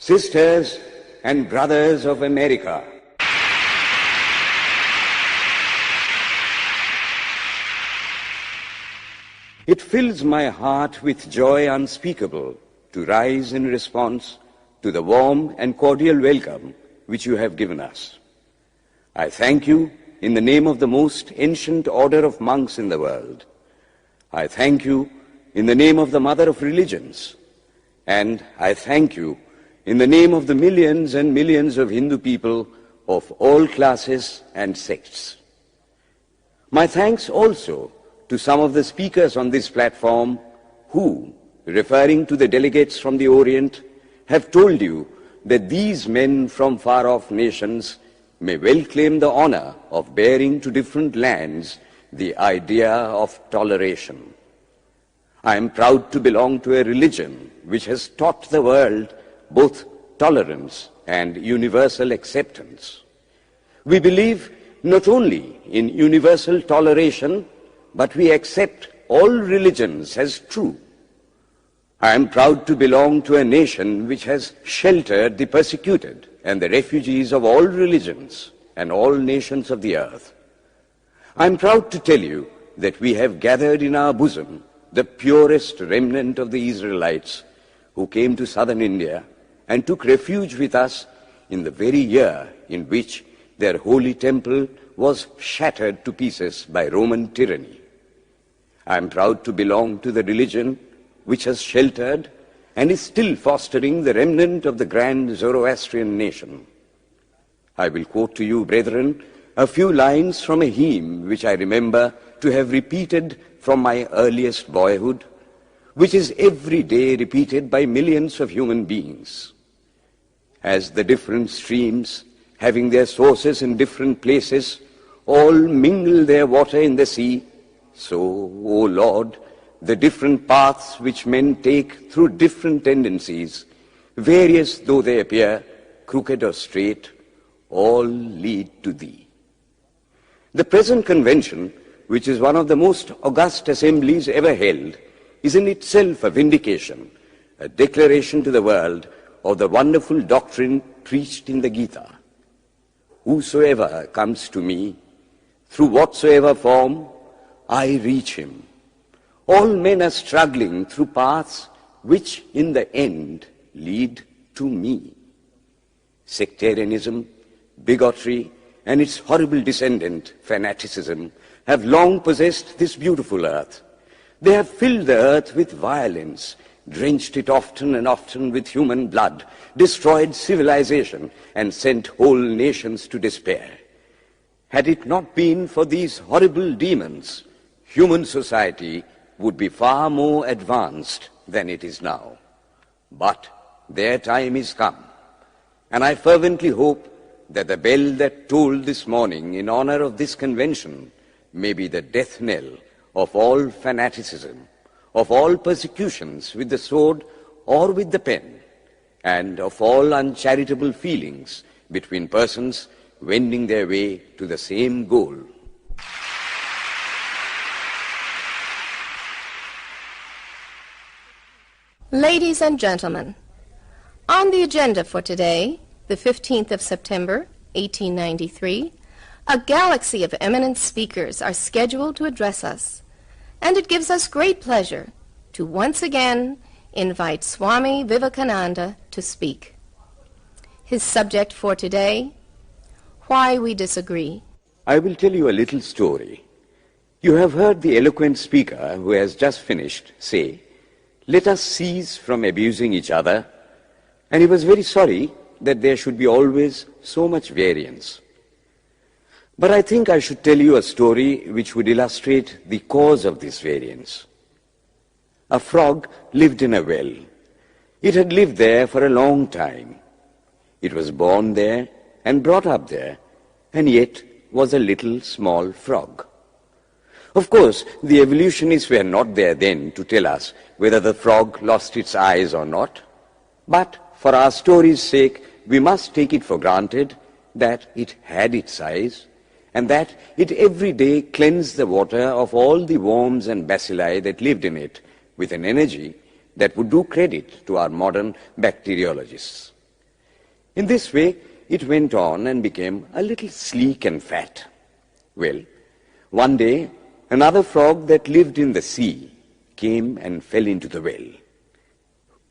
Sisters and brothers of America, it fills my heart with joy unspeakable to rise in response to the warm and cordial welcome which you have given us. I thank you in the name of the most ancient order of monks in the world. I thank you in the name of the mother of religions. And I thank you in the name of the millions and millions of Hindu people of all classes and sects. My thanks also to some of the speakers on this platform who, referring to the delegates from the Orient, have told you that these men from far-off nations may well claim the honor of bearing to different lands the idea of toleration. I am proud to belong to a religion which has taught the world both tolerance and universal acceptance. We believe not only in universal toleration, but we accept all religions as true. I am proud to belong to a nation which has sheltered the persecuted and the refugees of all religions and all nations of the earth. I am proud to tell you that we have gathered in our bosom the purest remnant of the Israelites who came to southern India and took refuge with us in the very year in which their holy temple was shattered to pieces by Roman tyranny. I am proud to belong to the religion which has sheltered and is still fostering the remnant of the grand Zoroastrian nation. I will quote to you, brethren, a few lines from a hymn which I remember to have repeated from my earliest boyhood, which is every day repeated by millions of human beings. As the different streams, having their sources in different places, all mingle their water in the sea, so, O Lord, the different paths which men take through different tendencies, various though they appear, crooked or straight, all lead to Thee. The present convention, which is one of the most august assemblies ever held, is in itself a vindication, a declaration to the world of the wonderful doctrine preached in the Gita. Whosoever comes to me, through whatsoever form, I reach him. All men are struggling through paths which in the end lead to me. Sectarianism, bigotry, and its horrible descendant, fanaticism, have long possessed this beautiful earth. They have filled the earth with violence, drenched it often and often with human blood, destroyed civilization, and sent whole nations to despair. Had it not been for these horrible demons, human society would be far more advanced than it is now. But their time is come, and I fervently hope that the bell that tolled this morning in honor of this convention may be the death knell of all fanaticism, of all persecutions with the sword or with the pen, and of all uncharitable feelings between persons wending their way to the same goal. Ladies and gentlemen, on the agenda for today, the 15th of September, 1893, a galaxy of eminent speakers are scheduled to address us, and it gives us great pleasure to once again invite Swami Vivekananda to speak. His subject for today, Why We Disagree. I will tell you a little story. You have heard the eloquent speaker who has just finished say, "Let us cease from abusing each other," and he was very sorry that there should be always so much variance. But I think I should tell you a story which would illustrate the cause of this variance. A frog lived in a well. It had lived there for a long time. It was born there and brought up there, and yet was a little small frog. Of course, the evolutionists were not there then to tell us whether the frog lost its eyes or not, but for our story's sake, we must take it for granted that it had its eyes, and that it every day cleansed the water of all the worms and bacilli that lived in it with an energy that would do credit to our modern bacteriologists. In this way, it went on and became a little sleek and fat. Well, one day, another frog that lived in the sea came and fell into the well.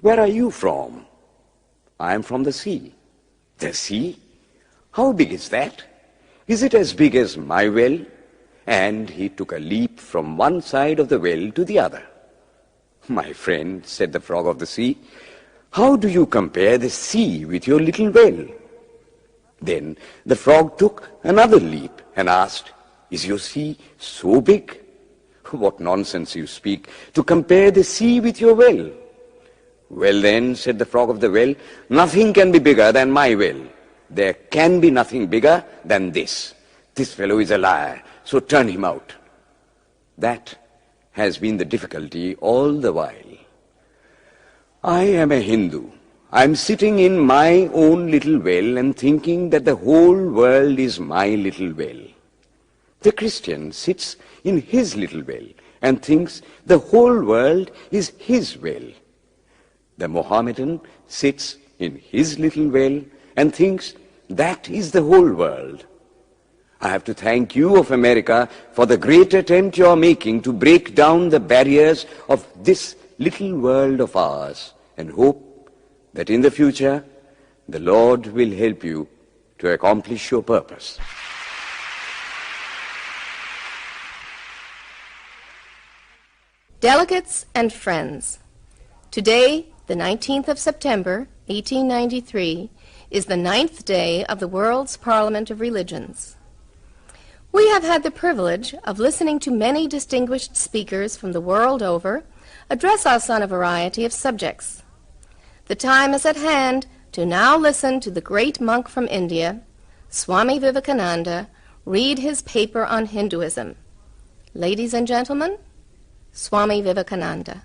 "Where are you from?" "I am from the sea." "The sea? How big is that? Is it as big as my well?" And he took a leap from one side of the well to the other. "My friend," said the frog of the sea, "how do you compare the sea with your little well?" Then the frog took another leap and asked, "Is your sea so big?" "What nonsense you speak, to compare the sea with your well." "Well then," said the frog of the well, "nothing can be bigger than my well. There can be nothing bigger than this. This fellow is a liar, so turn him out." That has been the difficulty all the while. I am a Hindu. I am sitting in my own little well and thinking that the whole world is my little well. The Christian sits in his little well and thinks the whole world is his well. The Mohammedan sits in his little well and thinks that is the whole world. I have to thank you of America for the great attempt you are making to break down the barriers of this little world of ours, and hope that in the future the Lord will help you to accomplish your purpose. Delegates and friends, today, the 19th of September, 1893, is the 9th day of the World's Parliament of Religions. We have had the privilege of listening to many distinguished speakers from the world over address us on a variety of subjects. The time is at hand to now listen to the great monk from India, Swami Vivekananda, read his paper on Hinduism. Ladies and gentlemen, Swami Vivekananda.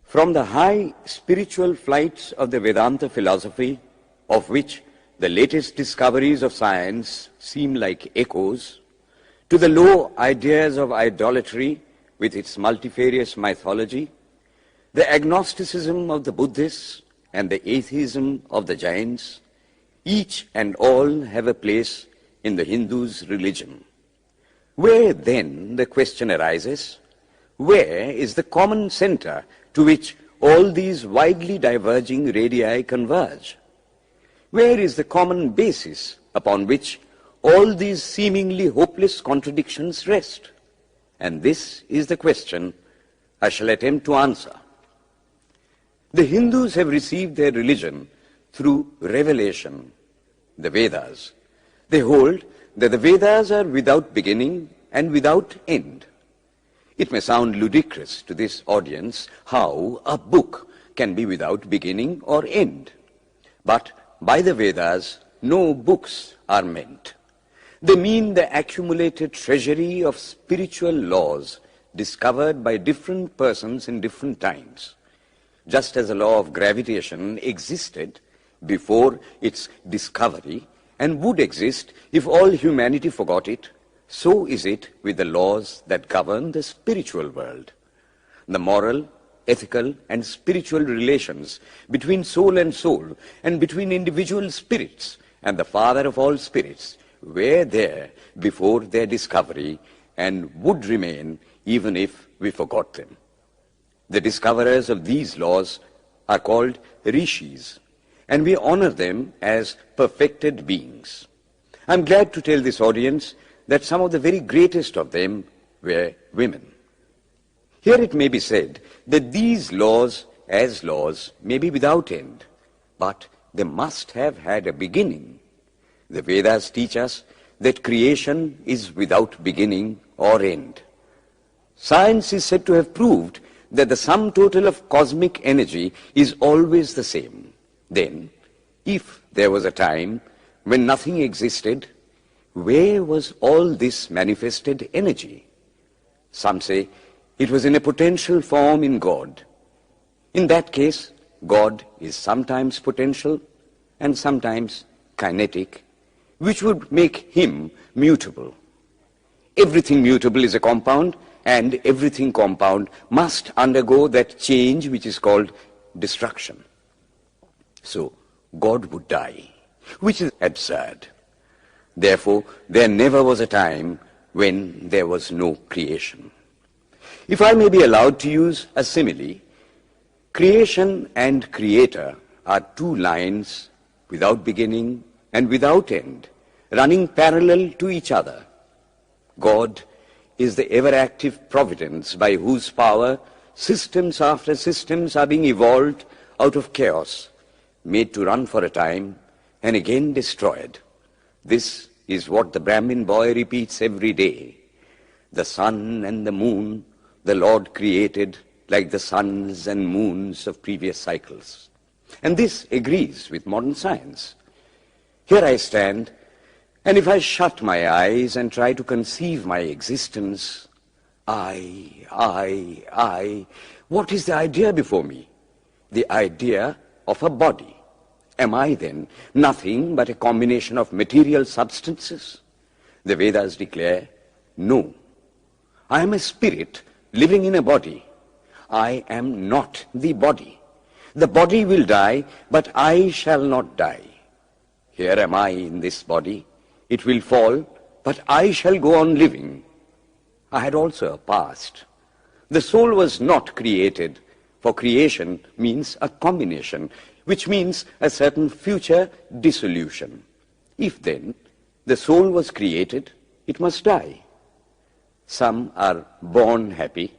From the high spiritual flights of the Vedanta philosophy, of which the latest discoveries of science seem like echoes, to the low ideas of idolatry with its multifarious mythology, the agnosticism of the Buddhists and the atheism of the Jains, each and all have a place in the Hindu's religion. Where then, the question arises, where is the common center to which all these widely diverging radii converge? Where is the common basis upon which all these seemingly hopeless contradictions rest? And this is the question I shall attempt to answer. The Hindus have received their religion through revelation, the Vedas. They hold that the Vedas are without beginning and without end. It may sound ludicrous to this audience how a book can be without beginning or end. But by the Vedas, no books are meant. They mean the accumulated treasury of spiritual laws discovered by different persons in different times. Just as the law of gravitation existed before its discovery and would exist if all humanity forgot it, so is it with the laws that govern the spiritual world. The moral, ethical, and spiritual relations between soul and between individual spirits and the Father of all spirits were there before their discovery and would remain even if we forgot them. The discoverers of these laws are called rishis, and we honor them as perfected beings. I'm glad to tell this audience that some of the very greatest of them were women. Here it may be said that these laws, as laws, may be without end, but they must have had a beginning. The Vedas teach us that creation is without beginning or end. Science is said to have proved that the sum total of cosmic energy is always the same. Then, if there was a time when nothing existed, where was all this manifested energy? Some say it was in a potential form in God. In that case, God is sometimes potential and sometimes kinetic, which would make him mutable. Everything mutable is a compound, and everything compound must undergo that change which is called destruction. So, God would die, which is absurd. Therefore, there never was a time when there was no creation. If I may be allowed to use a simile, creation and creator are two lines without beginning and without end, running parallel to each other. God is the ever-active providence by whose power systems after systems are being evolved out of chaos, made to run for a time and again destroyed. This is what the Brahmin boy repeats every day. The sun and the moon the Lord created like the suns and moons of previous cycles. And this agrees with modern science. Here I stand, and if I shut my eyes and try to conceive my existence, I, what is the idea before me? The idea of a body. Am I then nothing but a combination of material substances? The Vedas declare, no. I am a spirit living in a body. I am not the body. The body will die, but I shall not die. Here am I in this body. It will fall, but I shall go on living. I had also a past. The soul was not created, for creation means a combination, which means a certain future dissolution. If then the soul was created, it must die. Some are born happy,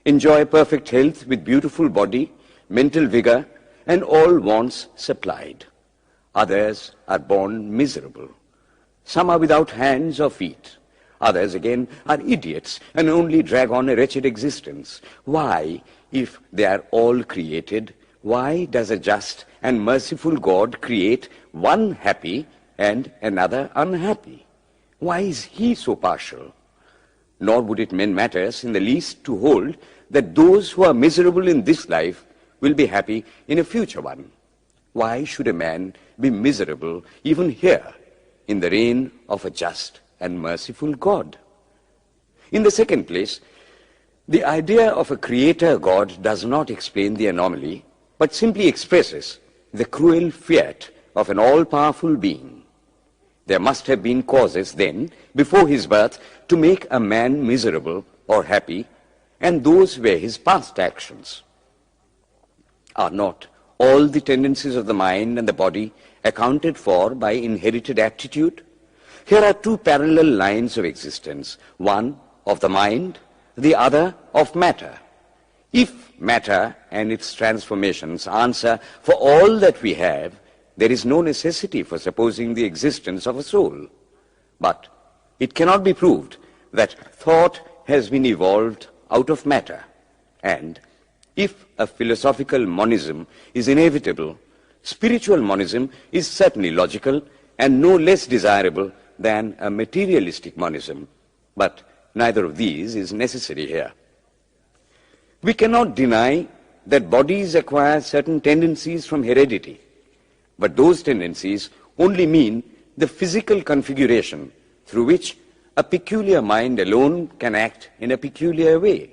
enjoy perfect health with beautiful body, mental vigor, and all wants supplied. Others are born miserable. Some are without hands or feet. Others again are idiots and only drag on a wretched existence. Why, if they are all created, why does a just and merciful God create one happy and another unhappy? Why is he so partial? Nor would it mend matters in the least to hold that those who are miserable in this life will be happy in a future one. Why should a man be miserable even here in the reign of a just and merciful God? In the second place, the idea of a creator God does not explain the anomaly, but simply expresses the cruel fiat of an all-powerful being. There must have been causes then, before his birth, to make a man miserable or happy, and those were his past actions. Are not all the tendencies of the mind and the body accounted for by inherited aptitude? Here are two parallel lines of existence, one of the mind, the other of matter. If matter and its transformations answer for all that we have, there is no necessity for supposing the existence of a soul. But it cannot be proved that thought has been evolved out of matter. And if a philosophical monism is inevitable, spiritual monism is certainly logical and no less desirable than a materialistic monism. But neither of these is necessary here. We cannot deny that bodies acquire certain tendencies from heredity, but those tendencies only mean the physical configuration through which a peculiar mind alone can act in a peculiar way.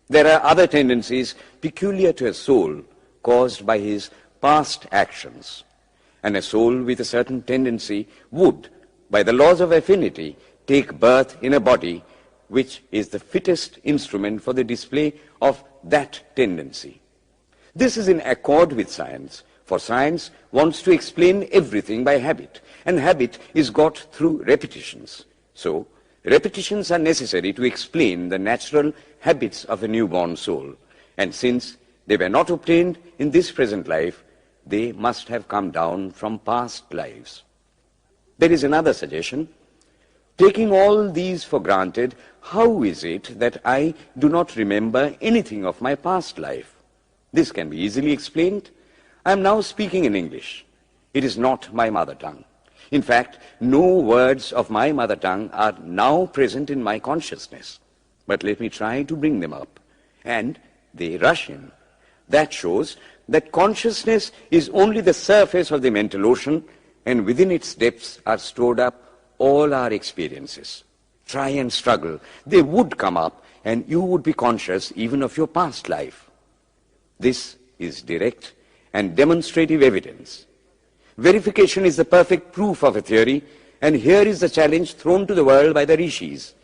There are other tendencies peculiar to a soul caused by his past actions, and a soul with a certain tendency would, by the laws of affinity, take birth in a body which is the fittest instrument for the display of that tendency. This is in accord with science, for science wants to explain everything by habit, and habit is got through repetitions. So, repetitions are necessary to explain the natural habits of a newborn soul, and since they were not obtained in this present life, they must have come down from past lives. There is another suggestion. Taking all these for granted, how is it that I do not remember anything of my past life? This can be easily explained. I am now speaking in English. It is not my mother tongue. In fact, no words of my mother tongue are now present in my consciousness. But let me try to bring them up. And they rush in. That shows that consciousness is only the surface of the mental ocean, and within its depths are stored up all our experiences. Try and struggle. They would come up, and you would be conscious even of your past life. This is direct and demonstrative evidence. Verification is the perfect proof of a theory, and here is the challenge thrown to the world by the rishis.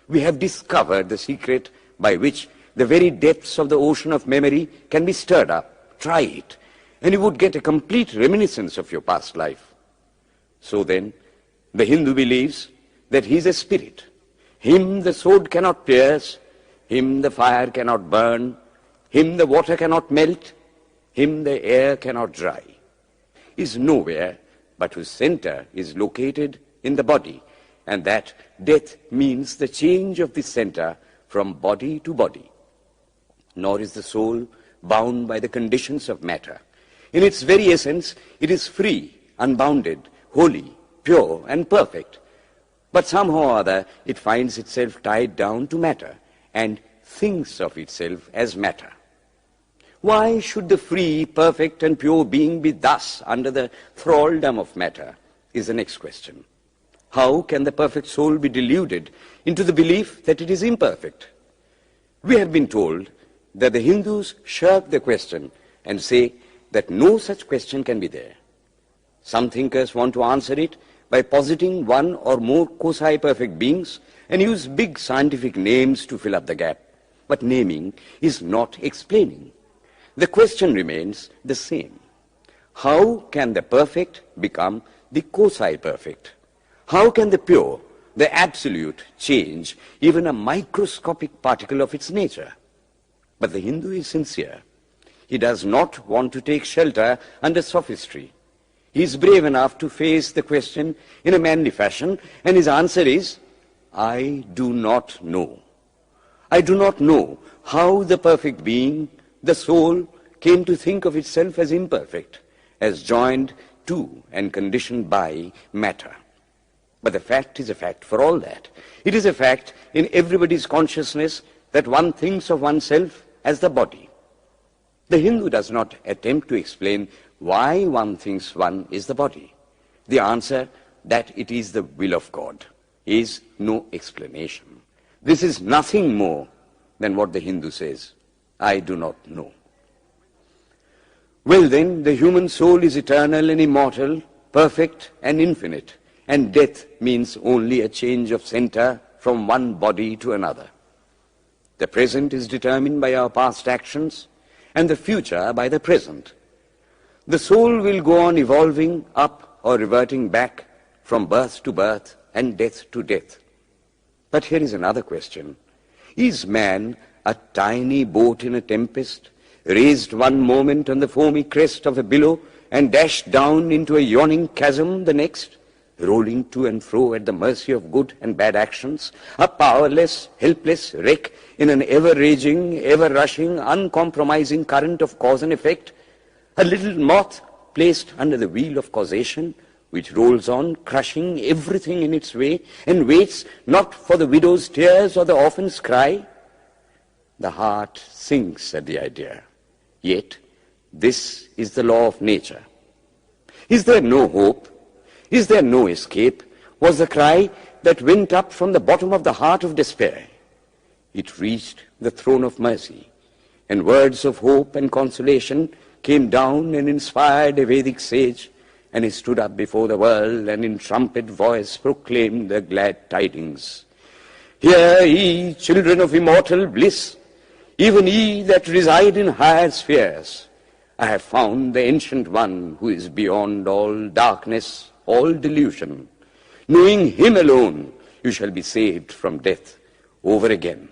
We have discovered the secret by which the very depths of the ocean of memory can be stirred up. Try it, and you would get a complete reminiscence of your past life. So then, the Hindu believes that he is a spirit. Him the sword cannot pierce, him the fire cannot burn, him the water cannot melt, him the air cannot dry. He is nowhere, but whose center is located in the body, and that death means the change of this center from body to body. Nor is the soul bound by the conditions of matter. In its very essence, it is free, unbounded, holy, pure, and perfect. But somehow or other, it finds itself tied down to matter and thinks of itself as matter. Why should the free, perfect, and pure being be thus under the thraldom of matter, is the next question. How can the perfect soul be deluded into the belief that it is imperfect? We have been told that the Hindus shirk the question and say that no such question can be there. Some thinkers want to answer it by positing one or more quasi-perfect beings and use big scientific names to fill up the gap. But naming is not explaining. The question remains the same. How can the perfect become the quasi-perfect? How can the pure, the absolute, change even a microscopic particle of its nature? But the Hindu is sincere. He does not want to take shelter under sophistry. He is brave enough to face the question in a manly fashion, and his answer is, I do not know. I do not know how the perfect being, the soul, came to think of itself as imperfect, as joined to and conditioned by matter. But the fact is a fact for all that. It is a fact in everybody's consciousness that one thinks of oneself as the body. The Hindu does not attempt to explain why one thinks one is the body. The answer, that it is the will of God, is no explanation. This is nothing more than what the Hindu says, I do not know. Well then, the human soul is eternal and immortal, perfect and infinite, and death means only a change of center from one body to another. The present is determined by our past actions, and the future by the present. The soul will go on evolving up or reverting back from birth to birth and death to death. But here is another question. Is man a tiny boat in a tempest, raised one moment on the foamy crest of a billow and dashed down into a yawning chasm the next, rolling to and fro at the mercy of good and bad actions, a powerless, helpless wreck in an ever-raging, ever-rushing, uncompromising current of cause and effect, a little moth placed under the wheel of causation, which rolls on, crushing everything in its way, and waits not for the widow's tears or the orphan's cry? The heart sinks at the idea. Yet, this is the law of nature. Is there no hope? Is there no escape? Was the cry that went up from the bottom of the heart of despair. It reached the throne of mercy, and words of hope and consolation came down and inspired a Vedic sage, and he stood up before the world and in trumpet voice proclaimed the glad tidings. Hear ye, children of immortal bliss, even ye that reside in higher spheres. I have found the ancient one who is beyond all darkness, all delusion. Knowing him alone, you shall be saved from death over again.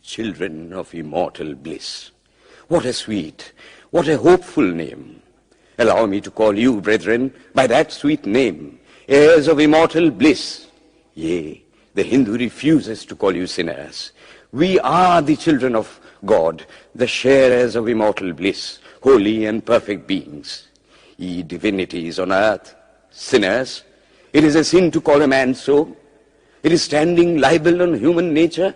Children of immortal bliss. What a sweet, what a hopeful name. Allow me to call you, brethren, by that sweet name, heirs of immortal bliss. Yea, the Hindu refuses to call you sinners. We are the children of God, the sharers of immortal bliss, holy and perfect beings. Ye divinities on earth, sinners, it is a sin to call a man so. It is standing libel on human nature.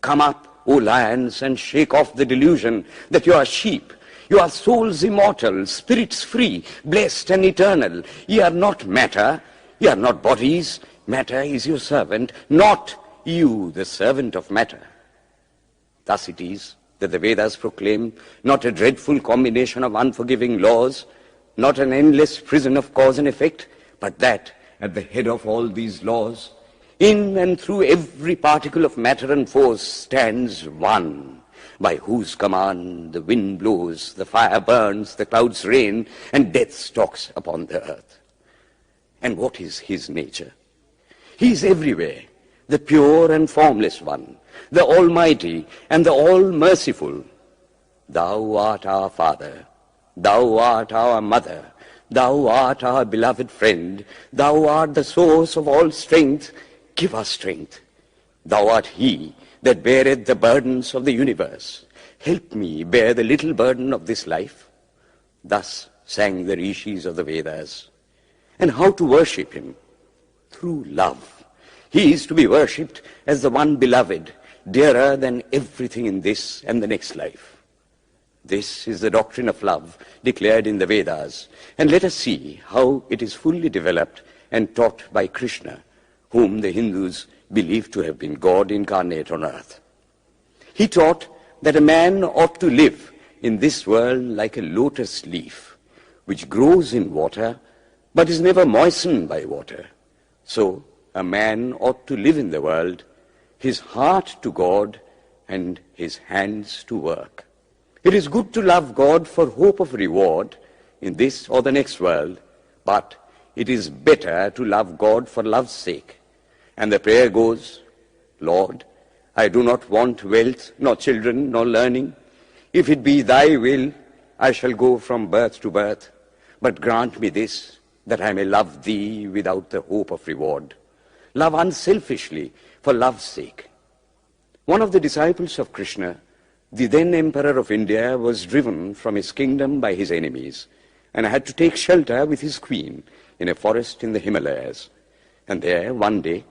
Come up, O lions, and shake off the delusion that you are sheep. You are souls immortal, spirits free, blessed and eternal. Ye are not matter, ye are not bodies. Matter is your servant, not you the servant of matter. Thus it is that the Vedas proclaim not a dreadful combination of unforgiving laws, not an endless prison of cause and effect, but that at the head of all these laws, in and through every particle of matter and force stands one, by whose command the wind blows, the fire burns, the clouds rain, and death stalks upon the earth. And what is his nature? He is everywhere, the pure and formless one, the Almighty and the All-Merciful. Thou art our Father, thou art our Mother, thou art our beloved friend, thou art the source of all strength, give us strength. Thou art he that beareth the burdens of the universe. Help me bear the little burden of this life. Thus sang the rishis of the Vedas. And how to worship him? Through love. He is to be worshipped as the one beloved, dearer than everything in this and the next life. This is the doctrine of love declared in the Vedas, and let us see how it is fully developed and taught by Krishna, whom the Hindus believe to have been God incarnate on earth. He taught that a man ought to live in this world like a lotus leaf, which grows in water, but is never moistened by water. So a man ought to live in the world, his heart to God and his hands to work. It is good to love God for hope of reward in this or the next world, but it is better to love God for love's sake. And the prayer goes, Lord, I do not want wealth, nor children, nor learning. If it be thy will, I shall go from birth to birth. But grant me this, that I may love thee without the hope of reward. Love unselfishly for love's sake. One of the disciples of Krishna, the then Emperor of India, was driven from his kingdom by his enemies and had to take shelter with his queen in a forest in the Himalayas. And there, one day,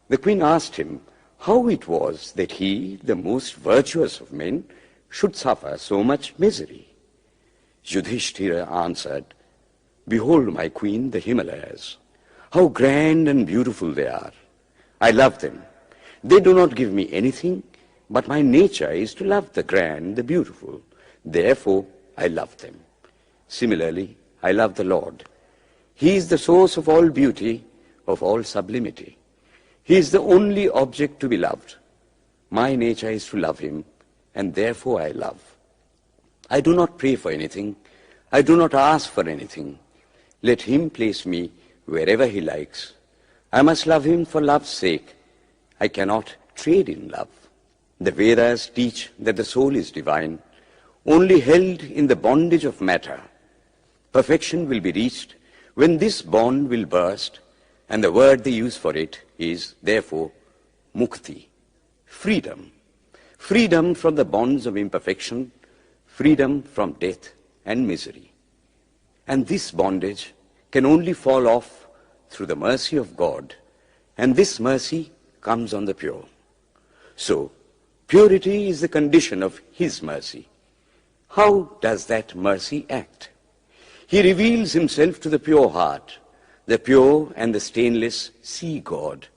the queen asked him how it was that he, the most virtuous of men, should suffer so much misery. Yudhishthira answered, Behold, my queen, the Himalayas. How grand and beautiful they are. I love them. They do not give me anything, but my nature is to love the grand, the beautiful. Therefore, I love them. Similarly, I love the Lord. He is the source of all beauty, of all sublimity. He is the only object to be loved. My nature is to love him, and therefore I love. I do not pray for anything. I do not ask for anything. Let him place me wherever he likes. I must love him for love's sake. I cannot trade in love. The Vedas teach that the soul is divine, only held in the bondage of matter. Perfection will be reached when this bond will burst, and the word they use for it is, therefore, mukti, freedom. Freedom from the bonds of imperfection, freedom from death and misery. And this bondage can only fall off through the mercy of God, and this mercy comes on the pure. So, purity is the condition of his mercy. How does that mercy act? He reveals himself to the pure heart. The pure and the stainless see God,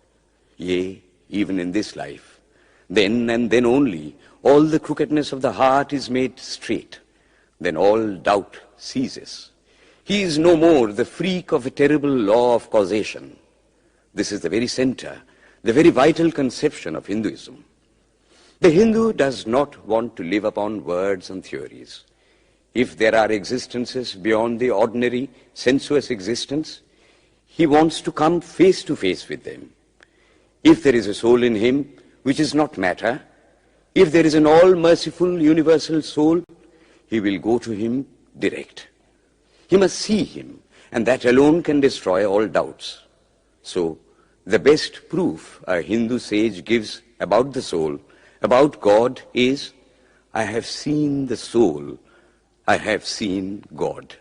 yea, even in this life. Then and then only all the crookedness of the heart is made straight. Then all doubt ceases. He is no more the freak of a terrible law of causation. This is the very center, the very vital conception of Hinduism. The Hindu does not want to live upon words and theories. If there are existences beyond the ordinary sensuous existence, he wants to come face to face with them. If there is a soul in him which is not matter, if there is an all-merciful universal soul, he will go to him direct. He must see him, and that alone can destroy all doubts. So, the best proof a Hindu sage gives about the soul, about God, is, I have seen the soul, I have seen God.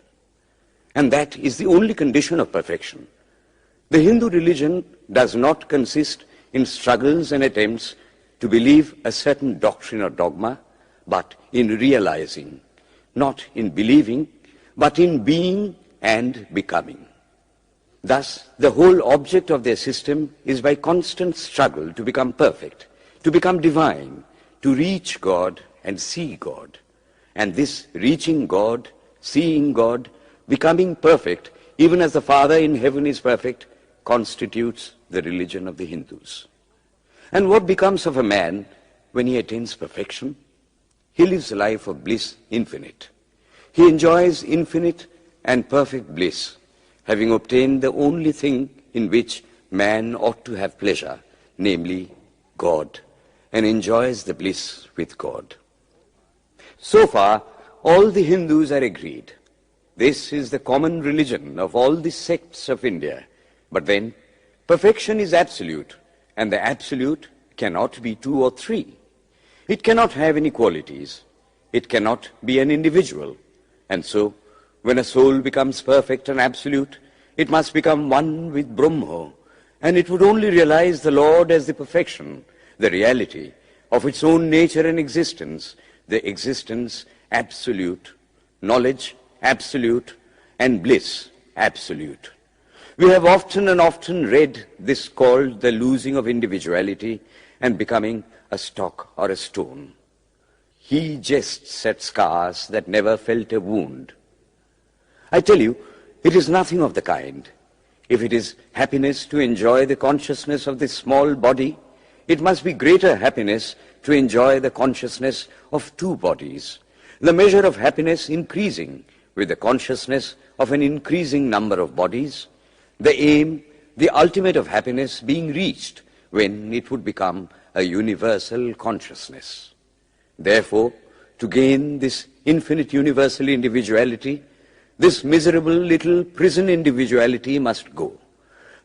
And that is the only condition of perfection. The Hindu religion does not consist in struggles and attempts to believe a certain doctrine or dogma, but in realizing, not in believing, but in being and becoming. Thus, the whole object of their system is by constant struggle to become perfect, to become divine, to reach God and see God. And this reaching God, seeing God, becoming perfect, even as the Father in heaven is perfect, constitutes the religion of the Hindus. And what becomes of a man when he attains perfection? He lives a life of bliss infinite. He enjoys infinite and perfect bliss, having obtained the only thing in which man ought to have pleasure, namely God, and enjoys the bliss with God. So far, all the Hindus are agreed. This is the common religion of all the sects of India. But then, perfection is absolute, and the absolute cannot be two or three. It cannot have any qualities. It cannot be an individual. And so, when a soul becomes perfect and absolute, it must become one with Brahma, and it would only realize the Lord as the perfection, the reality of its own nature and existence, the existence absolute, knowledge absolute, and bliss absolute. We have often and often read this called the losing of individuality and becoming a stock or a stone. He jests at scars that never felt a wound. I tell you, it is nothing of the kind. If it is happiness to enjoy the consciousness of this small body, it must be greater happiness to enjoy the consciousness of two bodies, the measure of happiness increasing with the consciousness of an increasing number of bodies, the aim, the ultimate of happiness being reached when it would become a universal consciousness. Therefore, to gain this infinite universal individuality, this miserable little prison individuality must go.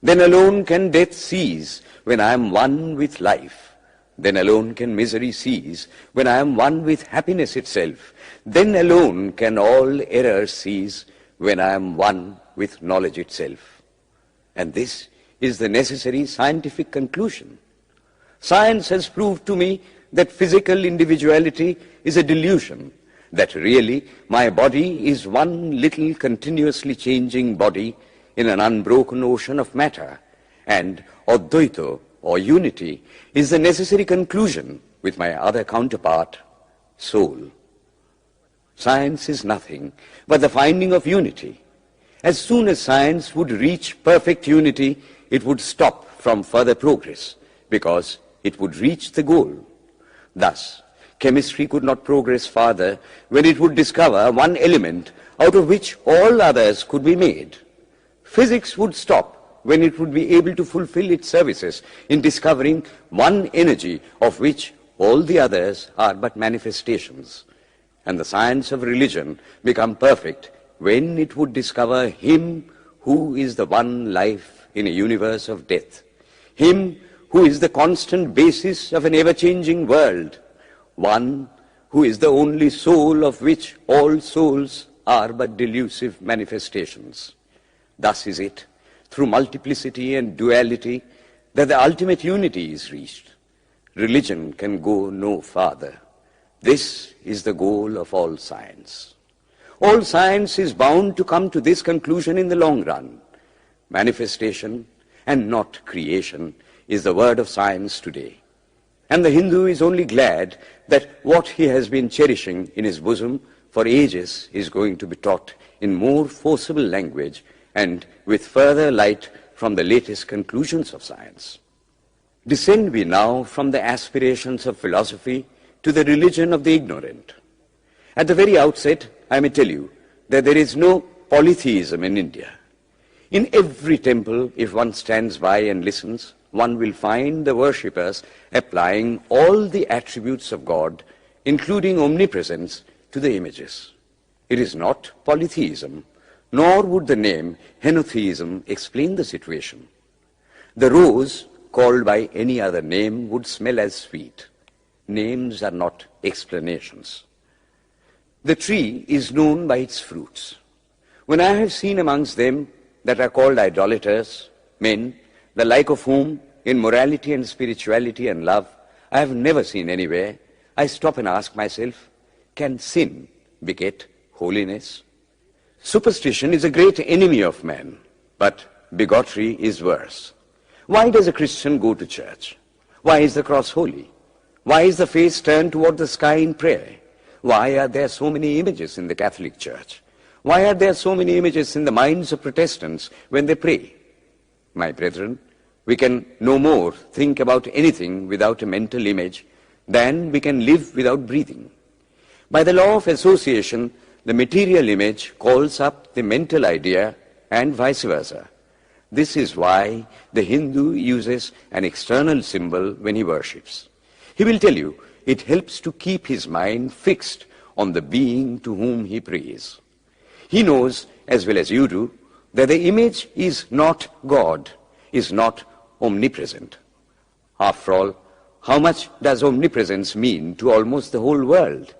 Then alone can death cease when I am one with life. Then alone can misery cease when I am one with happiness itself. Then alone can all error cease when I am one with knowledge itself. And this is the necessary scientific conclusion. Science has proved to me that physical individuality is a delusion, that really my body is one little continuously changing body in an unbroken ocean of matter, and Advaita, or unity, is the necessary conclusion with my other counterpart, soul. Science is nothing but the finding of unity. As soon as science would reach perfect unity, it would stop from further progress, because it would reach the goal. Thus, chemistry could not progress farther when it would discover one element out of which all others could be made. Physics would stop when it would be able to fulfill its services in discovering one energy of which all the others are but manifestations. And the science of religion become perfect when it would discover Him who is the one life in a universe of death, Him who is the constant basis of an ever-changing world, one who is the only soul of which all souls are but delusive manifestations. Thus is it, through multiplicity and duality, that the ultimate unity is reached. Religion can go no farther. This is the goal of all science. All science is bound to come to this conclusion in the long run. Manifestation and not creation is the word of science today. And the Hindu is only glad that what he has been cherishing in his bosom for ages is going to be taught in more forcible language and with further light from the latest conclusions of science. Descend we now from the aspirations of philosophy to the religion of the ignorant. At the very outset, I may tell you that there is no polytheism in India. In every temple, if one stands by and listens, one will find the worshippers applying all the attributes of God, including omnipresence, to the images. It is not polytheism, nor would the name henotheism explain the situation. The rose, called by any other name, would smell as sweet. Names are not explanations. The tree is known by its fruits. When I have seen amongst them that are called idolaters, men, the like of whom, in morality and spirituality and love, I have never seen anywhere, I stop and ask myself, can sin beget holiness? Superstition is a great enemy of man, but bigotry is worse. Why does a Christian go to church? Why is the cross holy? Why is the face turned toward the sky in prayer? Why are there so many images in the Catholic Church? Why are there so many images in the minds of Protestants when they pray? My brethren, we can no more think about anything without a mental image than we can live without breathing. By the law of association, the material image calls up the mental idea and vice versa. This is why the Hindu uses an external symbol when he worships. He will tell you it helps to keep his mind fixed on the being to whom he prays. He knows, as well as you do, that the image is not God, is not omnipresent. After all, how much does omnipresence mean to almost the whole world?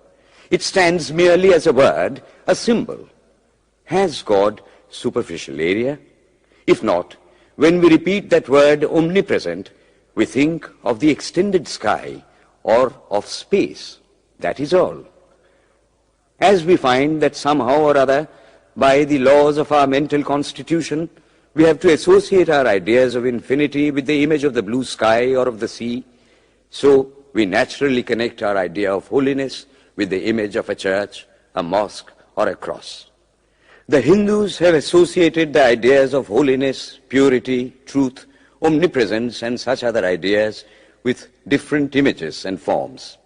It stands merely as a word, a symbol. Has God superficial area? If not, when we repeat that word omnipresent, we think of the extended sky or of space. That is all. As we find that somehow or other, by the laws of our mental constitution, we have to associate our ideas of infinity with the image of the blue sky or of the sea, so we naturally connect our idea of holiness with the image of a church, a mosque, or a cross. The Hindus have associated the ideas of holiness, purity, truth, omnipresence, and such other ideas with different images and forms.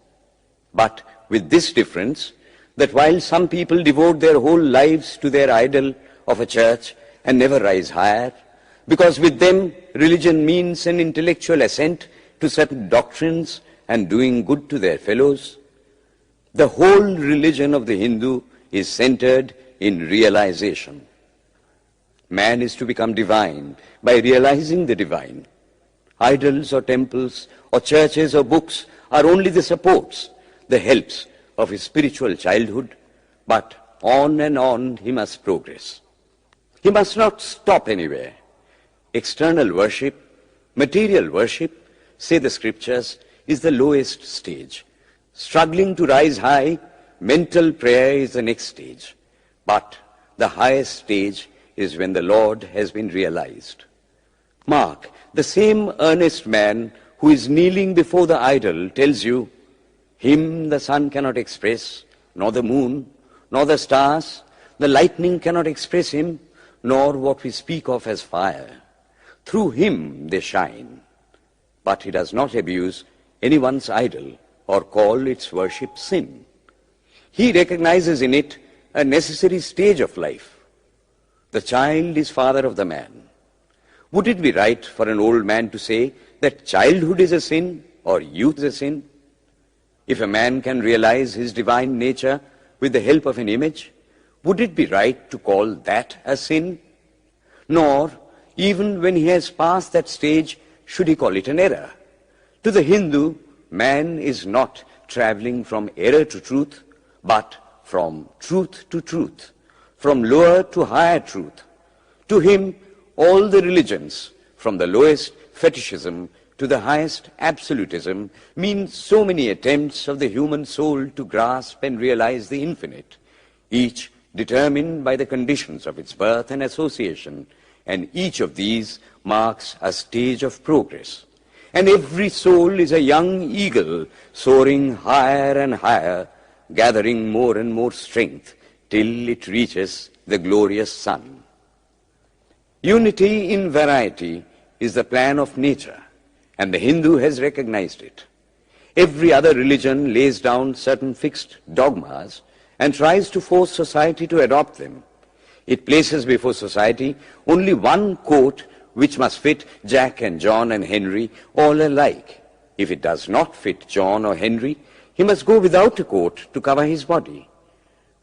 But with this difference, that while some people devote their whole lives to their idol of a church and never rise higher, because with them religion means an intellectual assent to certain doctrines and doing good to their fellows, the whole religion of the Hindu is centered in realization. Man is to become divine by realizing the divine. Idols or temples or churches or books are only the supports, the helps of his spiritual childhood, but on and on he must progress. He must not stop anywhere. External worship, material worship, say the scriptures, is the lowest stage. Struggling to rise high, mental prayer is the next stage. But the highest stage is when the Lord has been realized. Mark, the same earnest man who is kneeling before the idol tells you, him the sun cannot express, nor the moon, nor the stars, the lightning cannot express him, nor what we speak of as fire. Through him they shine. But he does not abuse anyone's idol or call its worship sin. He recognizes in it a necessary stage of life. The child is father of the man. Would it be right for an old man to say that childhood is a sin or youth is a sin? If a man can realize his divine nature with the help of an image, would it be right to call that a sin? Nor, even when he has passed that stage, should he call it an error. To the Hindu, man is not traveling from error to truth, but from truth to truth, from lower to higher truth. To him, all the religions, from the lowest fetishism to the highest absolutism, mean so many attempts of the human soul to grasp and realize the infinite, each determined by the conditions of its birth and association, and each of these marks a stage of progress. And every soul is a young eagle soaring higher and higher, gathering more and more strength till it reaches the glorious sun. Unity in variety is the plan of nature, and the Hindu has recognized it. Every other religion lays down certain fixed dogmas and tries to force society to adopt them. It places before society only one coat which must fit Jack and John and Henry all alike. If it does not fit John or Henry, he must go without a coat to cover his body.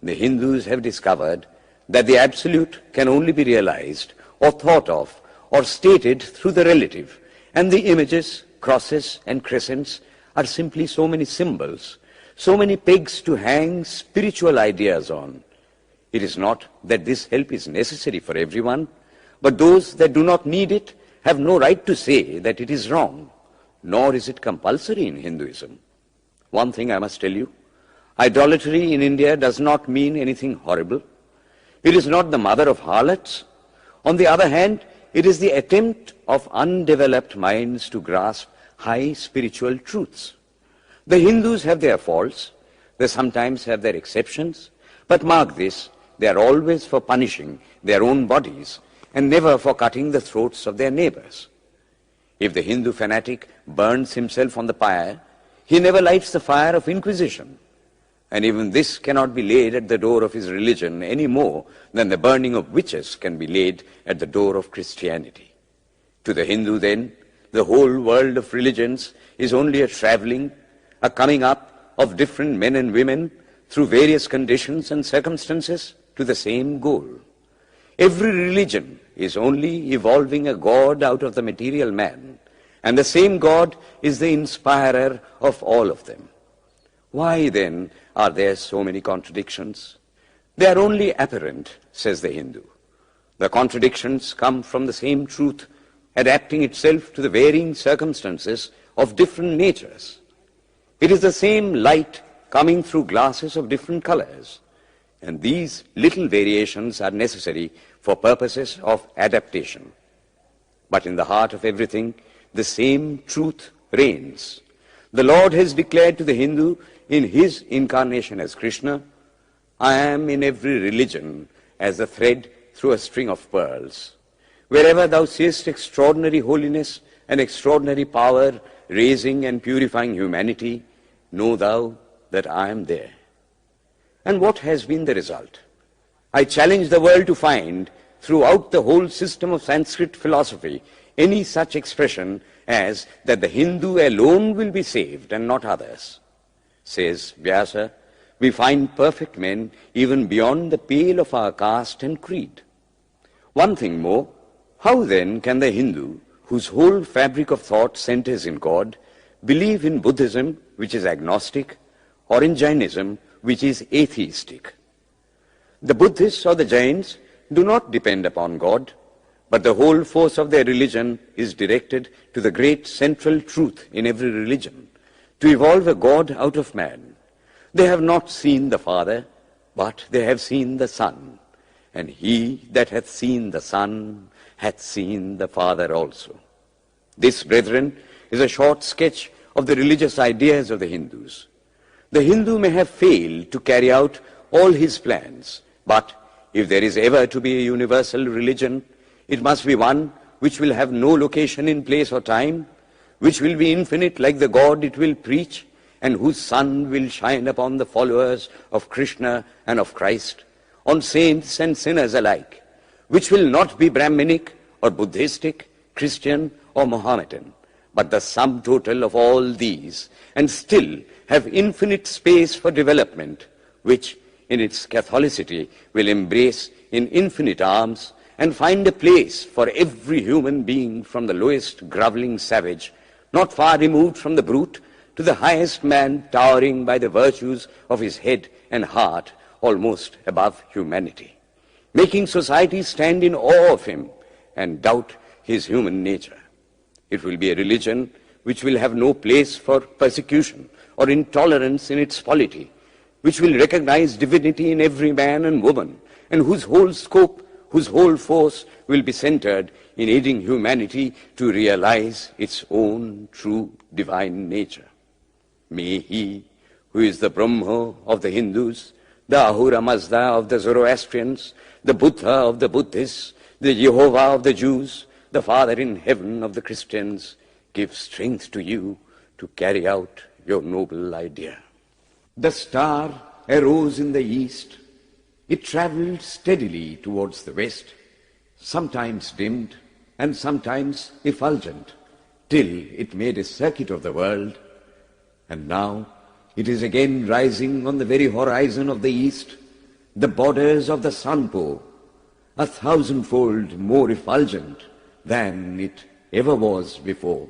The Hindus have discovered that the absolute can only be realized or thought of or stated through the relative, and the images, crosses and crescents are simply so many symbols, so many pegs to hang spiritual ideas on. It is not that this help is necessary for everyone, but those that do not need it have no right to say that it is wrong, nor is it compulsory in Hinduism. One thing I must tell you, idolatry in India does not mean anything horrible. It is not the mother of harlots. On the other hand, it is the attempt of undeveloped minds to grasp high spiritual truths. The Hindus have their faults, they sometimes have their exceptions, but mark this, they are always for punishing their own bodies and never for cutting the throats of their neighbors. If the Hindu fanatic burns himself on the pyre, he never lights the fire of inquisition. And even this cannot be laid at the door of his religion any more than the burning of witches can be laid at the door of Christianity. To the Hindu, then, the whole world of religions is only a traveling, a coming up of different men and women through various conditions and circumstances to the same goal. Every religion is only evolving a God out of the material man, and the same God is the inspirer of all of them. Why, then, are there so many contradictions? They are only apparent, says the Hindu. The contradictions come from the same truth, adapting itself to the varying circumstances of different natures. It is the same light coming through glasses of different colors, and these little variations are necessary for purposes of adaptation. But in the heart of everything, the same truth reigns. The Lord has declared to the Hindu in his incarnation as Krishna, I am in every religion as a thread through a string of pearls. Wherever thou seest extraordinary holiness and extraordinary power raising and purifying humanity, know thou that I am there. And what has been the result? I challenge the world to find throughout the whole system of Sanskrit philosophy any such expression as that the Hindu alone will be saved and not others. Says Vyasa, we find perfect men even beyond the pale of our caste and creed. One thing more, how then can the Hindu, whose whole fabric of thought centers in God, believe in Buddhism, which is agnostic, or in Jainism, which is atheistic? The Buddhists or the Jains do not depend upon God, but the whole force of their religion is directed to the great central truth in every religion, to evolve a God out of man. They have not seen the Father, but they have seen the Son, and he that hath seen the Son hath seen the Father also. This, brethren, is a short sketch of the religious ideas of the Hindus. The Hindu may have failed to carry out all his plans, but if there is ever to be a universal religion, it must be one which will have no location in place or time, which will be infinite like the God it will preach, and whose sun will shine upon the followers of Krishna and of Christ, on saints and sinners alike, which will not be Brahminic or Buddhistic, Christian or Mohammedan, but the sum total of all these, and still have infinite space for development, which in its Catholicity will embrace in infinite arms and find a place for every human being from the lowest groveling savage, not far removed from the brute, to the highest man towering by the virtues of his head and heart almost above humanity, making society stand in awe of him and doubt his human nature. It will be a religion which will have no place for persecution or intolerance in its polity, which will recognize divinity in every man and woman, and whose whole scope, whose whole force will be centered in aiding humanity to realize its own true divine nature. May he, who is the Brahma of the Hindus, the Ahura Mazda of the Zoroastrians, the Buddha of the Buddhists, the Jehovah of the Jews, the Father in heaven of the Christians, give strength to you to carry out your noble idea. The star arose in the east. It traveled steadily towards the west, sometimes dimmed and sometimes effulgent, till it made a circuit of the world. And now it is again rising on the very horizon of the east, the borders of the Sanpo, 1,000-fold more effulgent than it ever was before.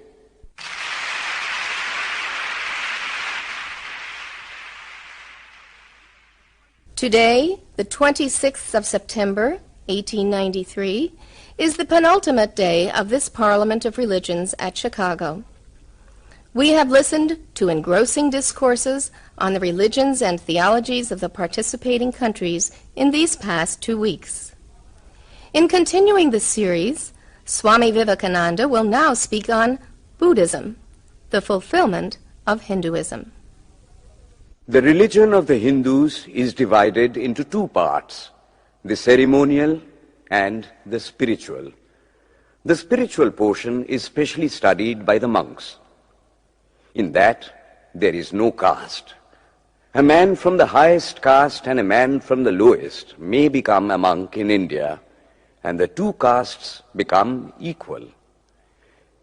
Today, the 26th of September, 1893, is the penultimate day of this Parliament of Religions at Chicago. We have listened to engrossing discourses on the religions and theologies of the participating countries in these past 2 weeks. In continuing this series, Swami Vivekananda will now speak on Buddhism, the fulfillment of Hinduism. The religion of the Hindus is divided into two parts, the ceremonial and the spiritual. The spiritual portion is specially studied by the monks. In that, there is no caste. A man from the highest caste and a man from the lowest may become a monk in India, and the two castes become equal.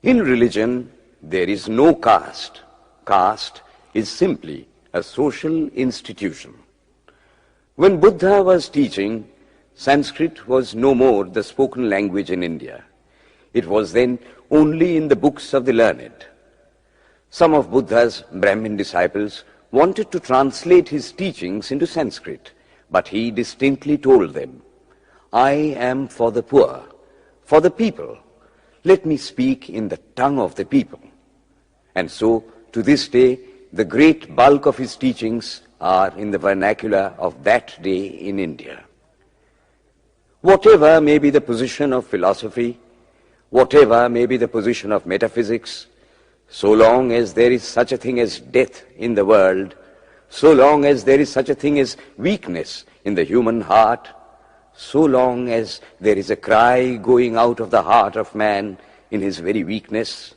In religion, there is no caste. Caste is simply a social institution. When Buddha was teaching, Sanskrit was no more the spoken language in India. It was then only in the books of the learned. Some of Buddha's Brahmin disciples wanted to translate his teachings into Sanskrit, but he distinctly told them, "I am for the poor, for the people. Let me speak in the tongue of the people." And so, to this day, the great bulk of his teachings are in the vernacular of that day in India. Whatever may be the position of philosophy, whatever may be the position of metaphysics, so long as there is such a thing as death in the world, so long as there is such a thing as weakness in the human heart, so long as there is a cry going out of the heart of man in his very weakness,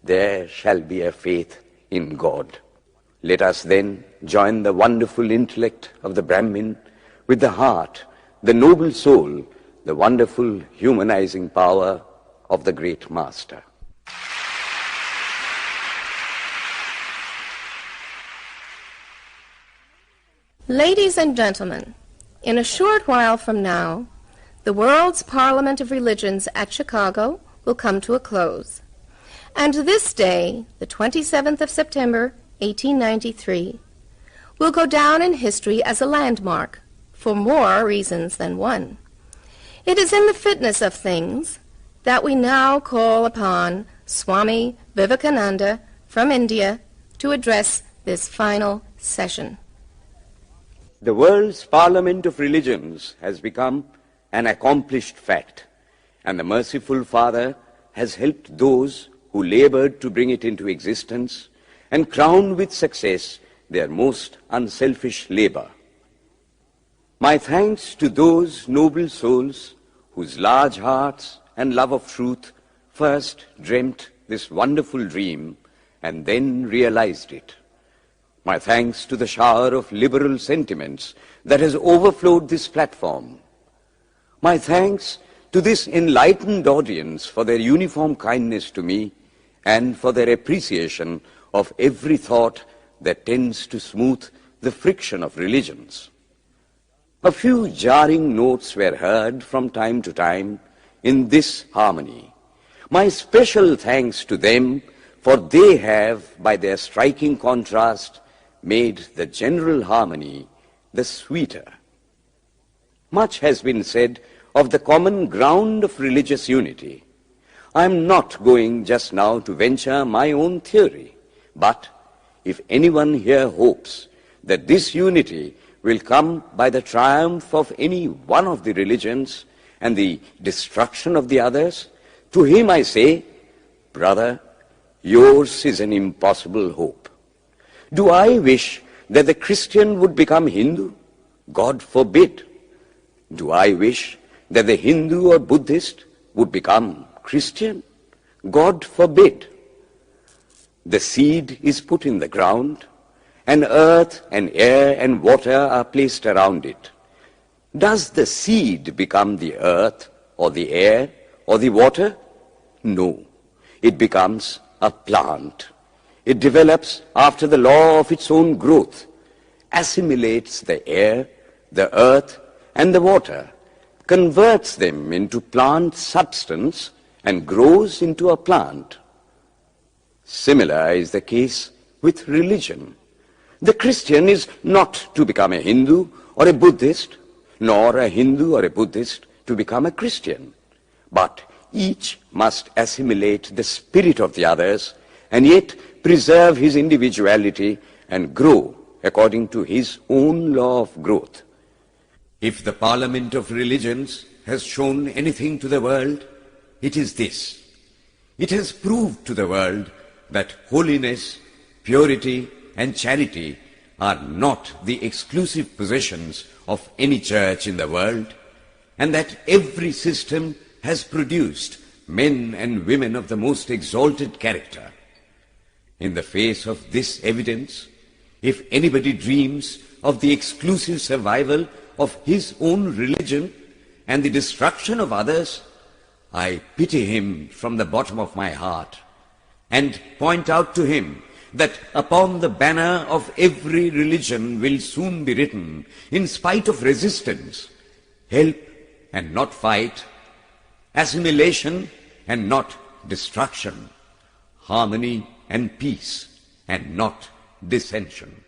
there shall be a faith in God. Let us then join the wonderful intellect of the Brahmin with the heart, the noble soul, the wonderful humanizing power of the great Master. Ladies and gentlemen, in a short while from now, the World's Parliament of Religions at Chicago will come to a close. And this day, the 27th of September, 1893, will go down in history as a landmark for more reasons than one. It is in the fitness of things that we now call upon Swami Vivekananda from India to address this final session. The world's Parliament of Religions has become an accomplished fact, and the merciful Father has helped those who labored to bring it into existence and crown with success their most unselfish labor. My thanks to those noble souls whose large hearts and love of truth first dreamt this wonderful dream and then realized it. My thanks to the shower of liberal sentiments that has overflowed this platform. My thanks to this enlightened audience for their uniform kindness to me and for their appreciation of every thought that tends to smooth the friction of religions. A few jarring notes were heard from time to time in this harmony. My special thanks to them, for they have, by their striking contrast, made the general harmony the sweeter. Much has been said of the common ground of religious unity. I am not going just now to venture my own theory, but if anyone here hopes that this unity will come by the triumph of any one of the religions and the destruction of the others, to him I say, brother, yours is an impossible hope. Do I wish that the Christian would become Hindu? God forbid. Do I wish that the Hindu or Buddhist would become Christian? God forbid. The seed is put in the ground, and earth and air and water are placed around it. Does the seed become the earth or the air or the water? No. It becomes a plant. It develops after the law of its own growth, assimilates the air, the earth, and the water, converts them into plant substance, and grows into a plant. Similar is the case with religion. The Christian is not to become a Hindu or a Buddhist, nor a Hindu or a Buddhist to become a Christian, but each must assimilate the spirit of the others and yet preserve his individuality and grow according to his own law of growth. If the Parliament of Religions has shown anything to the world, it is this. It has proved to the world that holiness, purity, and charity are not the exclusive possessions of any church in the world, and that every system has produced men and women of the most exalted character. In the face of this evidence, if anybody dreams of the exclusive survival of his own religion and the destruction of others, I pity him from the bottom of my heart and point out to him that upon the banner of every religion will soon be written, in spite of resistance, help and not fight, assimilation and not destruction, harmony and peace and not dissension.